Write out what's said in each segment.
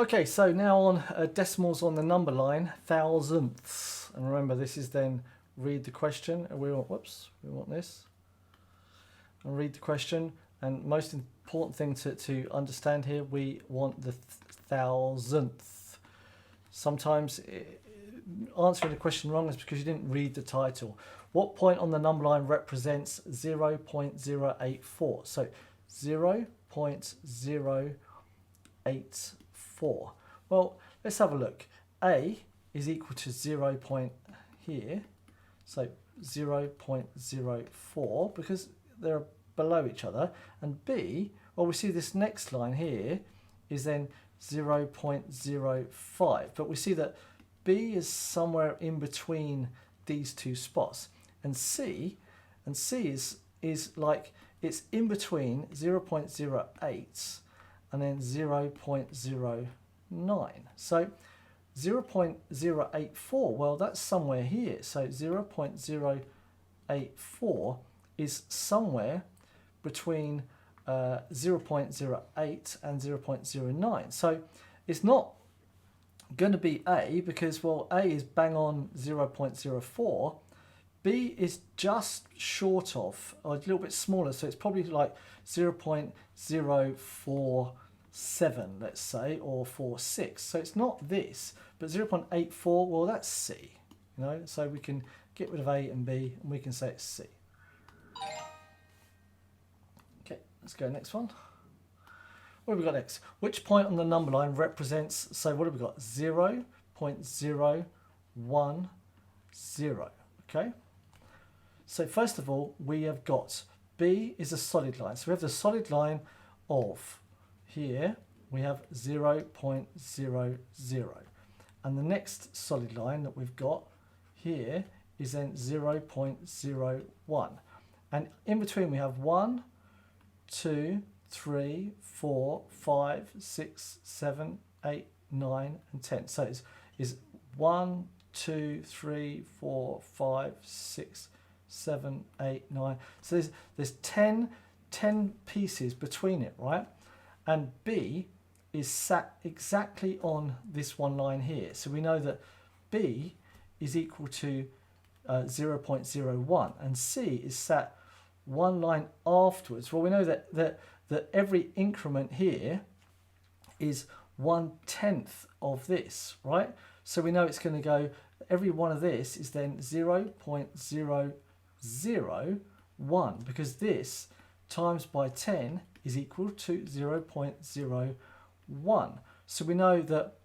Okay, so now on decimals on the number line, thousandths. And remember, this is then read the question. And we want, whoops, we want this. And read the question. And most important thing to understand here, we want the thousandth. Sometimes answering the question wrong is because you didn't read the title. What point on the number line represents 0.084? So 0.084. Well, let's have a look. A is equal to 0 point here, so 0.04 because they're below each other. And B, well, we see this next line here is then 0.05, but we see that B is somewhere in between these two spots, and C is like it's in between 0.08 and then 0.09. So 0.084, well, that's somewhere here. So 0.084 is somewhere between 0.08 and 0.09. So it's not going to be A because, well, A is bang on 0.04. B is just short of, or a little bit smaller, so it's probably like 0.047, let's say, or 46. So it's not this, but 0.84, well, that's C. You know, so we can get rid of A and B, and we can say it's C. Okay, let's go next one. What have we got next? Which point on the number line represents, so what have we got? 0.010. Okay. So first of all, we have got B is a solid line. So we have the solid line of here, we have 0.00. And the next solid line that we've got here is then 0.01. And in between we have 1, 2, 3, 4, 5, 6, 7, 8, 9, and 10. So it's 1, 2, 3, 4, 5, 6, 7, 8, 9. So there's 10 pieces between it, right? And B is sat exactly on this one line here. So we know that B is equal to 0.01 and C is sat one line afterwards. Well, we know that every increment here is 1/10 of this, right? So we know it's going to go, every one of this is then 0.001 because this times by 10 is equal to 0.01. So we know that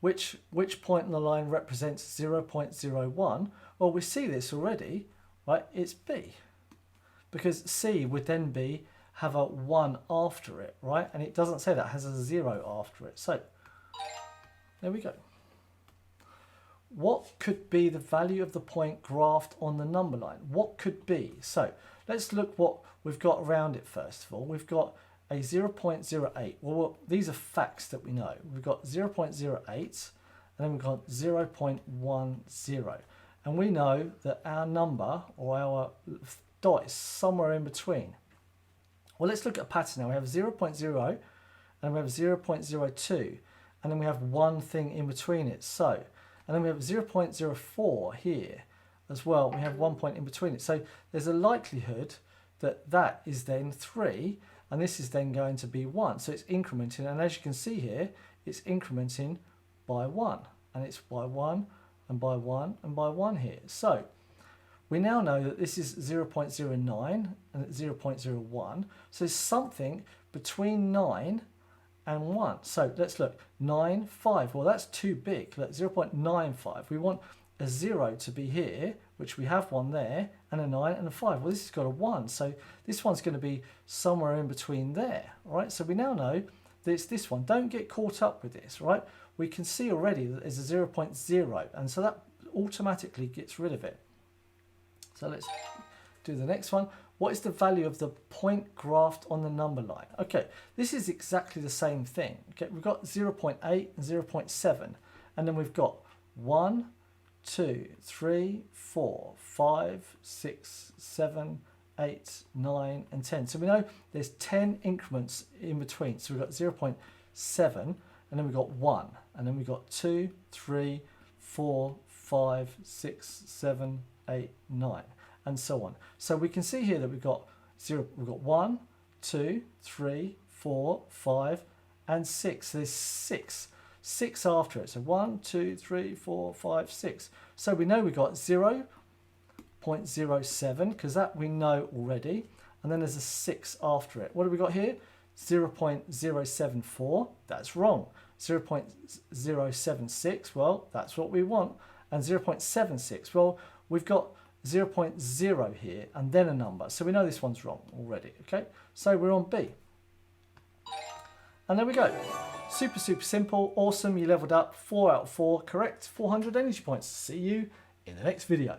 which point on the line represents 0.01. Well, we see this already, right? It's B, because C would then have a 1 after it, right? And it doesn't say that, it has a 0 after it. So there we go. What could be the value of the point graphed on the number line? What could be? So let's look what we've got around it first of all. We've got a 0.08. Well, these are facts that we know. We've got 0.08 and then we've got 0.10. And we know that our number or our dot is somewhere in between. Well, let's look at a pattern now. We have 0.0 and we have 0.02 and then we have one thing in between it. So, and then we have 0.04 here as well. We have 1 point in between it. So there's a likelihood that that is then 3 and this is then going to be 1. So it's incrementing, and as you can see here, it's incrementing by 1, and it's by 1 and by 1 and by 1 here. So we now know that this is 0.09 and 0.01. So there's something between 9 and 1. So let's look. 9, 5. Well, that's too big. Look, 0.95. We want a 0 to be here, which we have one there, and a 9 and a 5. Well, this has got a 1. So this one's going to be somewhere in between there. All right? So we now know that it's this one. Don't get caught up with this, right? We can see already that there's a 0.0, and so that automatically gets rid of it. So let's do the next one. What is the value of the point graphed on the number line? Okay, this is exactly the same thing. Okay, we've got 0.8 and 0.7, and then we've got 1, 2, 3, 4, 5, 6, 7, 8, 9, and 10. So we know there's 10 increments in between. So we've got 0.0 7, and then we've got 1, and then we've got 2, 3, 4, 5, 6, 7, 8, 9, and so on. So we can see here that we've got 1, 2, 3, 4, 5, and 6. There's 6 after it. So 1, 2, 3, 4, 5, 6. So we know we've got 0.07 because that we know already. And then there's a 6 after it. What have we got here? 0.074. That's wrong. 0.076. Well, that's what we want. And 0.76. Well, we've got 0.0 here and then a number. So we know this one's wrong already. Okay, so we're on B. And there we go. Super, super simple. Awesome. You leveled up. 4 out of 4. Correct. 400 energy points. See you in the next video.